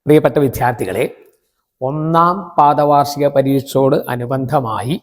പ്രിയപ്പെട്ട വിദ്യാർത്ഥികളെ, ഒന്നാം പാദവാർഷിക പരീക്ഷയോട് അനുബന്ധമായി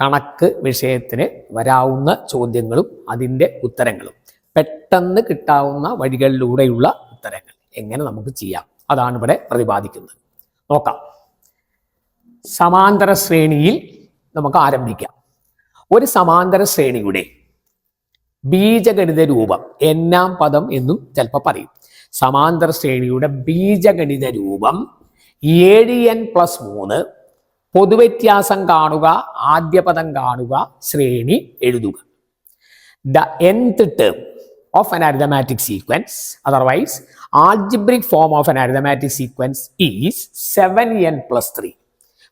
കണക്ക് വിഷയത്തിന് വരാവുന്ന ചോദ്യങ്ങളും അതിൻ്റെ ഉത്തരങ്ങളും പെട്ടെന്ന് കിട്ടാവുന്ന വഴികളിലൂടെയുള്ള ഉത്തരങ്ങൾ എങ്ങനെ നമുക്ക് ചെയ്യാം, അതാണ് ഇവിടെ പ്രതിപാദിക്കുന്നത്. നോക്കാം. സമാന്തര ശ്രേണിയിൽ നമുക്ക് ആരംഭിക്കാം. ഒരു സമാന്തര ശ്രേണിയുടെ ബീജഗണിത രൂപം എന്നാം പദം എന്നും ചിലപ്പോൾ പറയും. സമാന്തര ശ്രേണിയുടെ ബീജഗണിത രൂപം 7n+3, പൊതുവ്യത്യാസം കാണുക, ആദ്യ പദം കാണുക, ശ്രേണി എഴുതുക. The nth term of an arithmetic sequence, otherwise algebraic form of an arithmetic sequence, is 7n+3.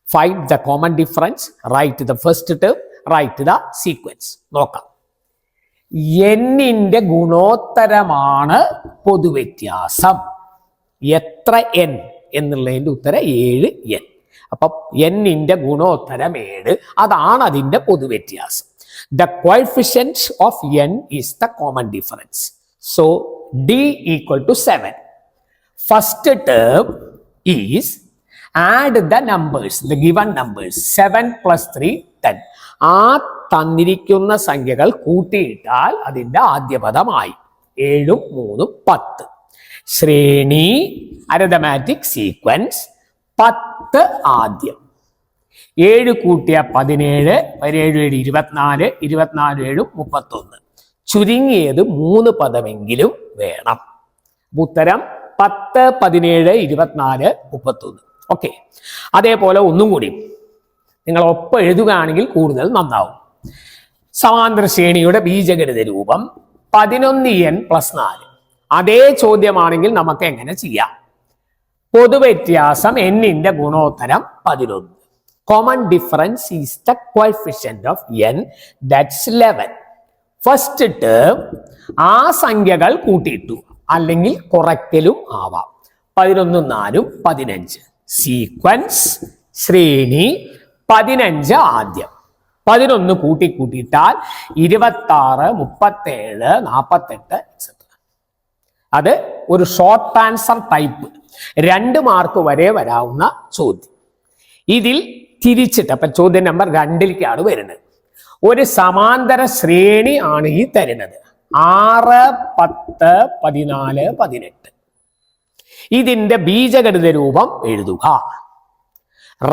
Find the common difference, write the first term, write the sequence. നോക്കാം. n-ന്റെ ഗുണോത്തരമാണ് പൊതുവ്യത്യാസം. എത്ര n എന്നുള്ളതിൻ്റെ ഉത്തരം 7n. അപ്പം n-ന്റെ ഗുണോത്തരം 7, അതാണ് അതിൻ്റെ പൊതുവ്യത്യാസം. The coefficient of n is the common difference. So d equal to 7. First term is add the numbers, the given numbers, 7 + 3, 10. ആ തന്നിരിക്കുന്ന സംഖ്യകൾ കൂട്ടിയിട്ടാൽ അതിൻ്റെ ആദ്യ പദമായി 7ഉം 3ഉം 10. ശ്രേണി അരിഥമാറ്റിക് സീക്വൻസ് 10 ആദ്യം, 7 കൂട്ടിയ 17, 17 24, 24 7 31. ചുരുങ്ങിയത് 3 പദമെങ്കിലും വേണം. ഉത്തരം 10, 17, 24, 31. ഓക്കെ. അതേപോലെ ഒന്നും കൂടി നിങ്ങൾ ഒപ്പം എഴുതുകയാണെങ്കിൽ കൂടുതൽ നന്നാവും. സമാന്തര ശ്രേണിയുടെ ബീജഗണിത രൂപം 11n+4. അതേ ചോദ്യമാണെങ്കിൽ നമുക്ക് എങ്ങനെ ചെയ്യാം? പൊതുവ്യത്യാസം n-ന്റെ ഗുണോത്തരം 11. Common difference is the coefficient of n, that's 11. First term ആ സംഖ്യകൾ കൂട്ടിയിട്ടു, അല്ലെങ്കിൽ കുറയ്ക്കലും ആവാം. 11 4 15. സീക്വൻസ് ശ്രേണി 15 ആദ്യം, 11 കൂട്ടിയിട്ടാൽ 26, 37, 48 etc. അത് ഒരു ഷോർട്ട് ആൻസർ ടൈപ്പ് 2 മാർക്ക് വരെ വരാവുന്ന ചോദ്യം. ഇതിൽ തിരിച്ചിട്ട് അപ്പൊ ചോദ്യം നമ്പർ 2ലേക്കാണ് വരുന്നത്. ഒരു സമാന്തര ശ്രേണി ആണ് ഈ തരുന്നത് 6, 10, 14, 18. ഇതിന്റെ ബീജഗണിത രൂപം എഴുതുക.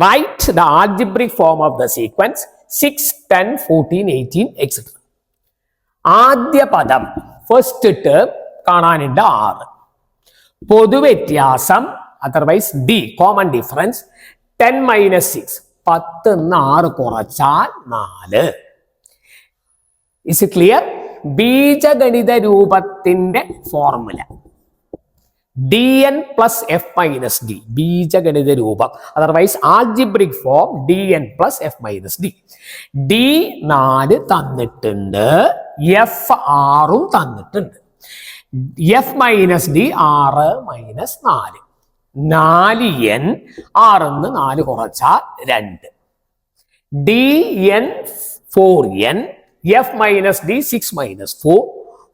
Write the algebraic form of the sequence 6, 10, 14, 18 etc. ആദ്യ പദം ഫസ്റ്റ് ടേം കാണാനുണ്ട് 6. പൊതുവ്യത്യാസം അതർവൈസ് d, കോമൺ ഡിഫറൻസ് 10 - 6, 10 6 കുറച്ചാൽ 4. Is clear? ബീജഗണിത രൂപത്തിന്റെ ഫോർമുല dn + f - d, ബീജഗണിത രൂപം otherwise algebraic form dn + f - d. d 4 തന്നിട്ടുണ്ട്, f 6 തന്നിട്ടുണ്ട്. f - d 6 - 4, 4n, 6 4 കുറച്ചാൽ 2. dn 4n, f - d 6 - 4,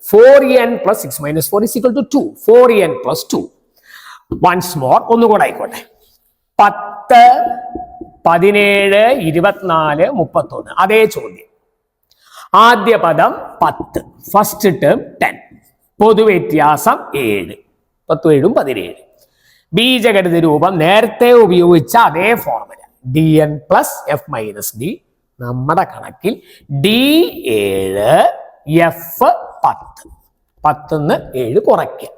4n + 6 - 4 is equal to 2. 4n + 2. Once more, ഒന്നുകൂടെ ആയിക്കോട്ടെ. 10, 17, 24, 31. അതേ ചോദ്യം. ആദ്യ പദം 10, ഫസ്റ്റ് ടേം 10, പൊതുവ്യത്യാസം 7, 10 7 17. ബീജഗണിത രൂപം നേരത്തെ ഉപയോഗിച്ച അതേ ഫോർമുല dn + f - d. നമ്മുടെ കണക്കിൽ d 7, f 10, 10 7 കുറയ്ക്കുക.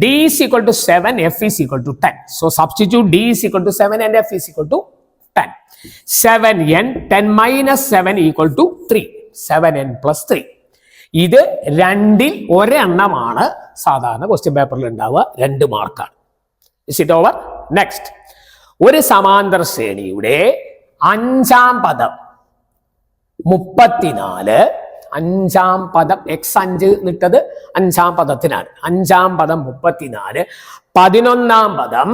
d = 7, f = 10. So substitute d = 7 and f = 10. 7n, 10 - 7 = 3. 7n + 3. ഇത് 2ൽ ഒരെണ്ണമാണ് സാധാരണ ക്വസ്റ്റ്യൻ പേപ്പറിൽ ഉണ്ടാവുക. 2 മാർക്കാണ്. Is it over? Next. ഒരു സമാന്തര ശ്രേണിയുടെ 5ാം പദം 34, 5ാം പദം x5 നിട്ടത് 5ാം പദത്തിനാണ്. 5ാം പദം 34, 11ാം പദം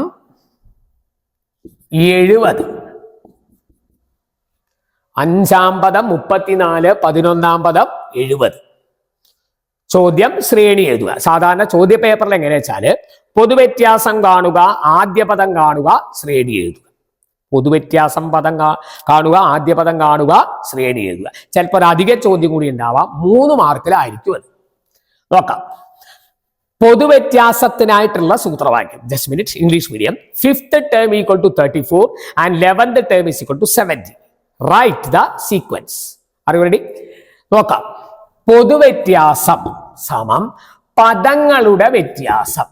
70. 5ാം പദം 34, 11ാം പദം 70. ചോദ്യം ശ്രേണി എഴുതുക. സാധാരണ ചോദ്യ പേപ്പറിൽ എങ്ങനെയാ വെച്ചാല് പൊതുവ്യത്യാസം കാണുക, ആദ്യ പദം കാണുക, ശ്രേണി എഴുതുക. പൊതുവ്യത്യാസം പദം കാണുക, ആദ്യ പദം കാണുക, ശ്രേണി എഴുതുക. ചിലപ്പോൾ ഒരു അധിക ചോദ്യം കൂടി ഉണ്ടാവാം, 3 മാർക്കിലായിരിക്കും അത്. നോക്കാം. പൊതുവ്യത്യാസത്തിനായിട്ടുള്ള സൂത്രവാക്യം. Just minute. English medium. 5th term equal to 34 and 11th term is equal to 70. Write the sequence. Are you ready? നോക്കാം. പൊതുവ്യത്യാസം സമം പദങ്ങളുടെ വ്യത്യാസം.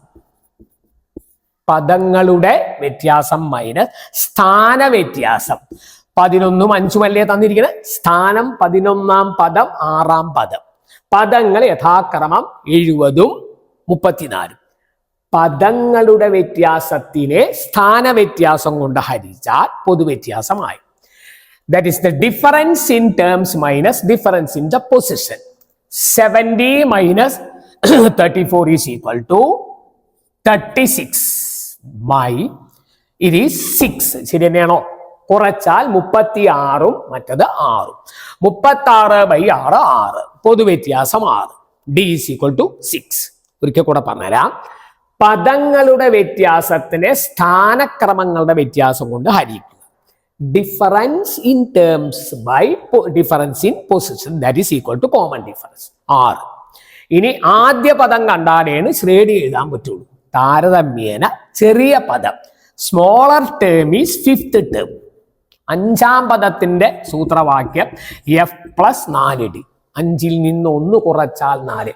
പദങ്ങളുടെ വ്യത്യാസം മൈനസ് സ്ഥാന വ്യത്യാസം. 11ഉം 5ഉം അല്ലേ തന്നിരിക്കുന്നത്. സ്ഥാനം 11ാം പദം 6ാം പദം. പദങ്ങൾ യഥാക്രമം 70ഉം 34. പദങ്ങളുടെ വ്യത്യാസത്തിനെ സ്ഥാന വ്യത്യാസം കൊണ്ട് ഹരിച്ചാൽ പൊതുവ്യത്യാസമായി. That is the difference in terms minus difference in the position. 70 minus 34 is equal to 36 by it is 6. ശരി തന്നെയാണോ? കുറച്ചാൽ 36ഉം മറ്റത് 6ഉം. 36/6 6. പൊതുവ്യത്യാസം 6. D is equal to 6. ഒരിക്കൽ കൂടെ പറഞ്ഞുതരാം. പദങ്ങളുടെ വ്യത്യാസത്തിനെ സ്ഥാനക്രമങ്ങളുടെ വ്യത്യാസം കൊണ്ട് ഹരിക്കുക. Difference in terms by difference in position, that is equal to common difference 6. ഇനി ആദ്യ പദം കണ്ടാലാണ് ശ്രേണി എഴുതാൻ പറ്റുള്ളൂ. താരതമ്യേന ചെറിയ പദം smaller term is 5th term. 5ാം പദത്തിന്റെ സൂത്രവാക്യം F+4D. 5ൽ നിന്ന് 1 കുറച്ചാൽ 4.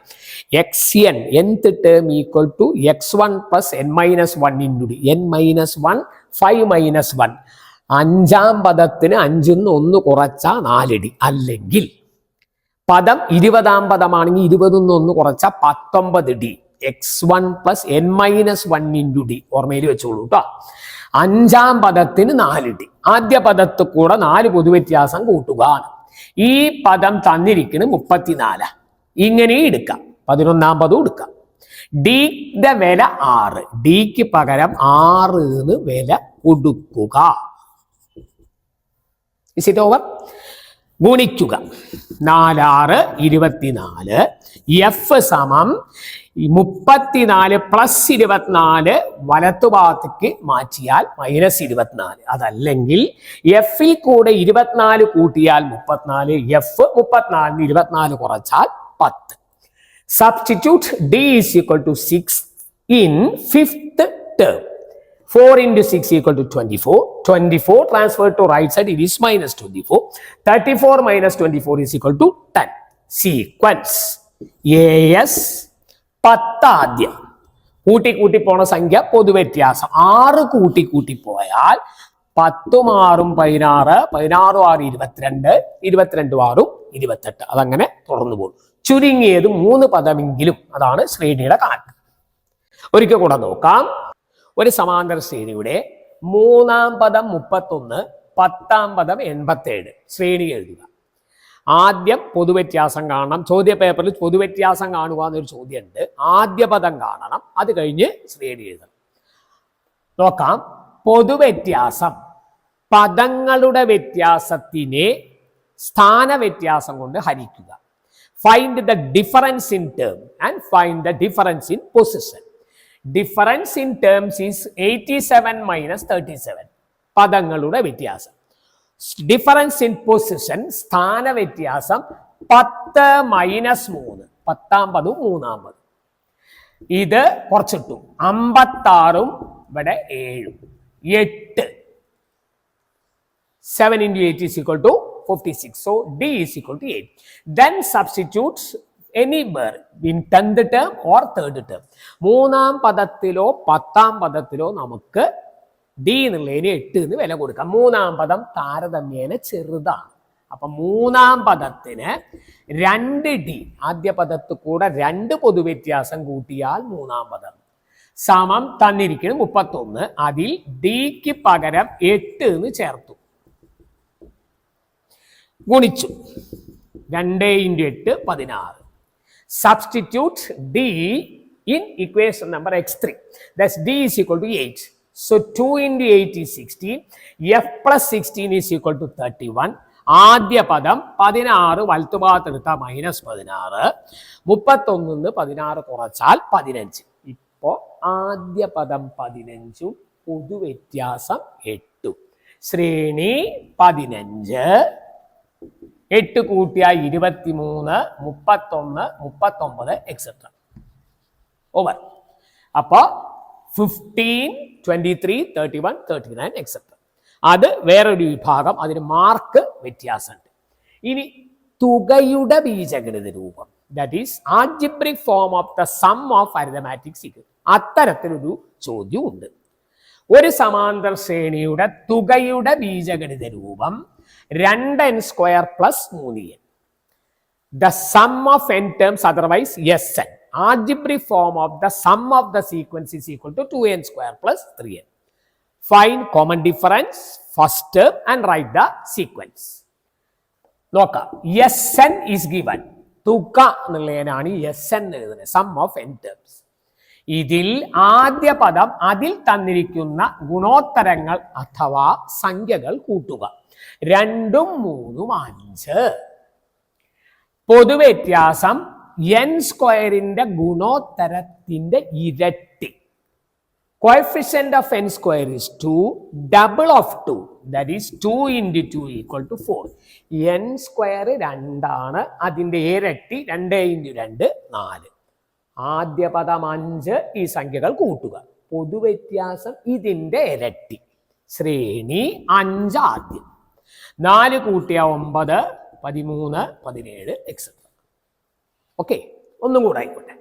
xn nth term equal to x1 plus n-1 into d. n-1 5 minus 1. 5ാം പദത്തിന് 5ൽ നിന്ന് 1 കുറച്ചാൽ 4D. അല്ലെങ്കിൽ പദം 20ാം പദമാണെങ്കിൽ 20ൽ നിന്ന് 1 കുറച്ചാൽ 19D. x1 plus n-1 into d. ഓർമ്മയിൽ വെച്ചോളൂ കേട്ടോ. 5ാം പദത്തിന് 4D. ആദ്യ പദത്ത് കൂടെ 4 പൊതുവ്യത്യാസം കൂട്ടുക. ഈ പദം തന്നിരിക്കുന്നത് 34. ഇങ്ങനെ എടുക്കാം. 11ാം പദം എടുക്കാം. ഡിയുടെ വില 6. ഡിക്ക് പകരം 6 എന്ന് വില കൊടുക്കുക. Is it over? ഗുണിക്കുക. 4 6 24. എഫ് സമം 34 പ്ലസ് 24 വലത്തുഭാഗത്തേക്ക് മാറ്റിയാൽ -24. അതല്ലെങ്കിൽ എഫിൽ കൂടെ 24 കൂട്ടിയാൽ 34. എഫ് 34 24 കുറച്ചാൽ 10. Substitute d is equal to 6 in 5th term. 4 into 6 equal to 24. 24 transferred to right side, it is -24. 34 minus 24 is equal to 10. Sequence AS 10 ആദ്യം. കൂട്ടി പോണ സംഖ്യ പൊതുവ്യത്യാസം 6 കൂട്ടി പോയാൽ 10ഉം 6ഉം 16, 16ഉം 6 22, 22ഉം 6ഉം 28. അതങ്ങനെ തുടർന്നു പോകും. ചുരുങ്ങിയത് 3 പദമെങ്കിലും. അതാണ് ശ്രേണിയുടെ കണക്ക്. ഒരിക്കൽ കൂടെ നോക്കാം. ഒരു സമാന്തര ശ്രേണിയുടെ 3ാം പദം 31, 10ാം പദം 87. ശ്രേണി എഴുതുക. ആദ്യം പൊതുവ്യത്യാസം കാണണം. ചോദ്യ പേപ്പറിൽ പൊതുവ്യത്യാസം കാണുക എന്നൊരു ചോദ്യമുണ്ട്. ആദ്യ പദം കാണണം. അത് കഴിഞ്ഞ് ശ്രേണി എഴുതണം. നോക്കാം. പൊതുവ്യത്യാസം പദങ്ങളുടെ വ്യത്യാസത്തിനെ സ്ഥാന വ്യത്യാസം കൊണ്ട് ഹരിക്കുക. Find the difference in term and find the difference in position. Difference in terms is 87 minus 37. പദങ്ങളുടെ വ്യത്യാസം. ഡിഫറൻസ് ഇൻ പൊസിഷൻ സ്ഥാന വ്യത്യാസം 10 മൈനസ് 3. 10ാം പദവും 3ാം പദവും. ഇത് കുറച്ചിട്ടു. 56ഉം ഇവിടെ 7ഉം 8. 7 into 8 is equal to 56. So D is equal to 8. Then substitute anywhere in 10th term or 3rd term. 3ാം പദത്തിലോ 10ാം പദത്തിലോ നമുക്ക് D എന്നുള്ളതിന് 8 എന്ന് വില കൊടുക്കാം. 3ാം പദം താരതമ്യേന ചെറുതാണ്. അപ്പൊ 3ാം പദത്തിന് 2D. ആദ്യ പദത്ത് കൂടെ 2 പൊതുവ്യത്യാസം കൂട്ടിയാൽ 3ാം പദം സമം തന്നിരിക്കുന്നത് 31. അതിൽ ഡിക്ക് പകരം 8 എന്ന് ചേർത്തു. ഗുണിച്ചു. 2 into 8 16. Substitute D in equation number x3. That's D is equal to 8. So 2 into 8 is 16. F plus 16 is equal to 31. ആദ്യ പദം 16 വലത്തുഭാഗത്തെടുത്ത -16, 31 16 കുറച്ചാൽ 15. ഇപ്പോ ആദ്യ പദം 15, പൊതുവ്യത്യാസം 8. ശ്രേണി 15, 8 കൂട്ടിയ 23, 31, 39 എക്സെട്ര. ഓവർ. അപ്പോ 15, 23, 31, 39 എക്സെട്ര. അത് വേറൊരു വിഭാഗം, അതിന് മാർക്ക് വ്യത്യാസമുണ്ട്. ഇനി തുകയുടെ ബീജഗണിത രൂപം, that is algebraic form of the sum of arithmetic sequence. അത്തരത്തിലൊരു ചോദ്യം ഉണ്ട്. ഒരു സമാന്തര ശ്രേണിയുടെ തുകയുടെ ബീജഗണിത രൂപം 2n² + 3n. The sum of n terms, otherwise Sn. Algebraic form of the sum of the sequence is equal to 2n² + 3n. Find common difference first term and write the sequence. നോക്കാം. Sn is given. തുക എന്നുള്ളതിനാണ് Sn എഴുതുന്നത്, some of n terms. ഇതിൽ ആദ്യ പദം അതിൽ തന്നിരിക്കുന്ന ഗുണോത്തരങ്ങൾ അഥവാ സംഖ്യകൾ കൂട്ടുക. 2 3 5. പൊതുവ്യത്യാസം n² ഗുണോത്തരത്തിന്റെ ഇരട്ടി. Coefficient of n² is 2, double of 2, that is 2 into 2 equal to 4. n² 2 ആണ്, അതിന്റെ ഇരട്ടി 2 into 2 4. ആദ്യ പദം 5, ഈ സംഖ്യകൾ കൂട്ടുക. പൊതുവ്യത്യാസം ഇതിന്റെ ഇരട്ടി. ശ്രേണി 5 ആദ്യം, 4 കൂട്ടിയ 9, 13, 17 എക്സെട്ര. ഓക്കെ, ഒന്നും കൂടെ ആയിക്കോട്ടെ.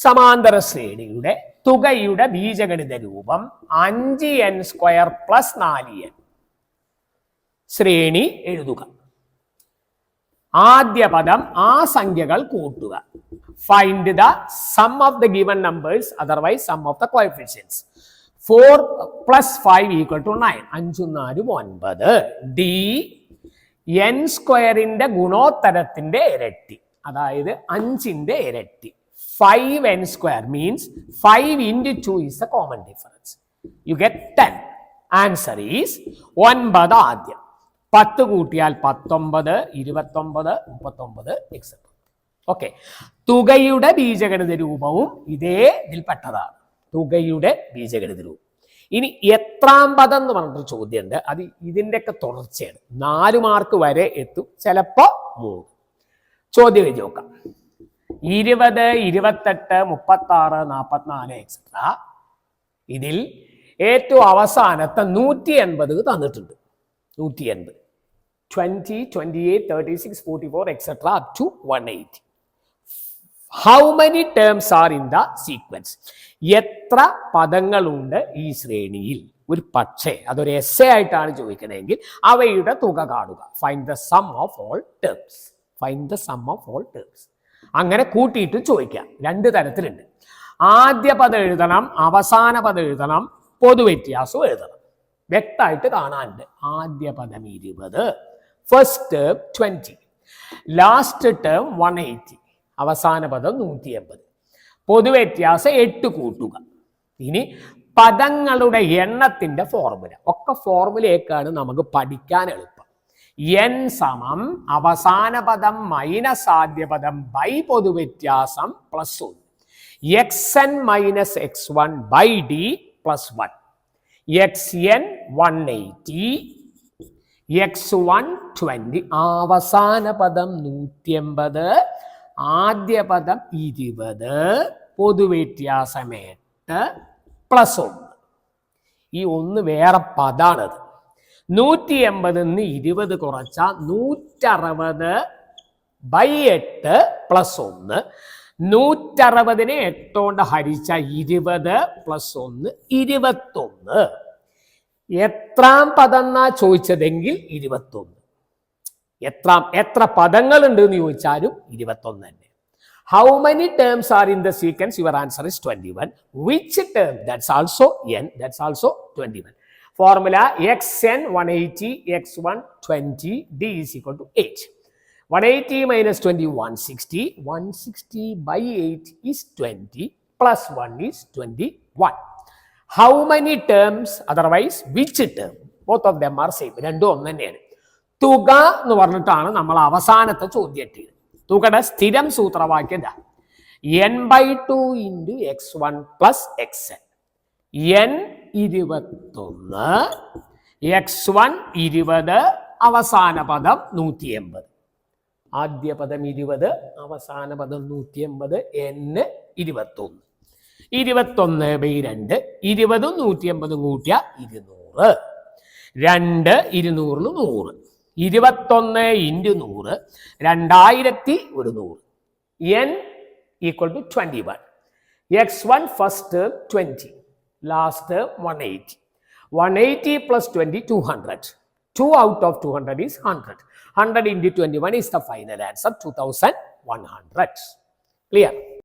സമാന്തര ശ്രേണിയുടെ തുകയുടെ ബീജഗണിത രൂപം 5n² + 4n. ശ്രേണി എഴുതുക. ആദ്യ പദം ആ സംഖ്യകൾ കൂട്ടുക. Find the sum of the given numbers, otherwise sum of the coefficients. 4 + 5 equal to 9. 5 4 9. D n² ഗുണോത്തരത്തിന്റെ ഇരട്ടി, അതായത് 5ന്റെ ഇരട്ടി. 5n² means 5 into 2 is the common difference. You get 10. Answer is 9 ആദ്യം, 10 കൂട്ടിയാൽ 19, 29, 39 എക്സെട്ര. ഓക്കെ, തുകയുടെ ബീജഗണിത രൂപവും ഇതേ ഇതിൽപ്പെട്ടതാണ്. തുകയുടെ ബീജഗണിത രൂപം. ഇനി എത്രാം പദം എന്ന് പറഞ്ഞിട്ട് ചോദ്യമുണ്ട്. അത് ഇതിൻ്റെയൊക്കെ തുടർച്ചയാണ്. 4 മാർക്ക് വരെ എത്തും, ചിലപ്പോ 3. ചോദ്യം എഴുതി നോക്കാം. 20, 28, 36, 44 എക്സെട്ര. ഇതിൽ ഏറ്റവും അവസാനത്തെ 180 തന്നിട്ടുണ്ട്. 180, 20, 28, 36, 44 etcetera up to 180. How many terms are in the sequence? എത്ര പദങ്ങളുണ്ട് ഈ ശ്രേണിയിൽ? ഒരു പക്ഷേ അതൊരു എസ്സേ ആയിട്ടാണ് ചോദിക്കണമെങ്കിൽ അവയുടെ തുക കാണുക. Find the sum of all terms. Find the sum of all terms. അങ്ങനെ കൂട്ടിയിട്ട് ചോദിക്കാം. 2 തരത്തിലുണ്ട്. ആദ്യ പദം എഴുതണം, അവസാന പദം എഴുതണം, പൊതുവ്യത്യാസം എഴുതണം. വ്യക്തമായിട്ട് കാണാനുണ്ട്. ആദ്യ പദം 20, ഫസ്റ്റ് ടേം 20, ലാസ്റ്റ് ടേം 180, അവസാന പദം 180. പൊതുവ്യത്യാസം 8 കൂട്ടുക. ഇനി പദങ്ങളുടെ എണ്ണത്തിന്റെ ഫോർമുല, ഒക്കെ ഫോർമുലയൊക്കെയാണ് നമുക്ക് പഠിക്കാൻ എളുപ്പം. n സമം അവസാന പദം മൈനസ് ആദ്യ പദം ബൈ പൊതുവ്യത്യാസം +1. xn minus x1 by d +1. xn 180, x1 20. അവസാന പദം 180, ആദ്യ പദം 20, പൊതുവ്യത്യാസം 8 +1. ഈ 1 വേറെ പദാണത്. 180 20 കുറച്ചാൽ 160 ബൈ 8 +1. 160നെ 8 കൊണ്ട് ഹരിച്ച 20 +1 21. എത്രാം പദം എന്നാ ചോദിച്ചതെങ്കിൽ 21. എത്ര പദങ്ങളുണ്ട് എന്ന് ചോദിച്ചാലും 21 തന്നെ. How many terms are in the sequence? Your answer is 21. Which term? That's also n. That's also 21. Formula xn 180, x1 20, d is equal to 8. 180 minus 20 160. 160 by 8 is 20 plus 1 is 21. How many terms? Otherwise which term? Both of them are same. രണ്ടും ഒന്ന് തന്നെയാണ്. തുക എന്ന് പറഞ്ഞിട്ടാണ് നമ്മൾ അവസാനത്തെ ചോദ്യം ഇട്ടത്. തുകയുടെ സ്ഥിരം സൂത്രവാക്യം n/2 into x1 plus xn. n 21, x1 20, അവസാന പദം 180. ആദ്യ പദം 20, അവസാന പദം 180, n 21. 21/2, 20ഉം 180ഉം കൂട്ടിയ 200. 2 200 100. 21 into 100, 2100. n equal to 21. x1 first term 20, last term 180. 180 plus 20, 200. 2 out of 200 is 100. 100 into 21 is the final answer, 2100. Clear?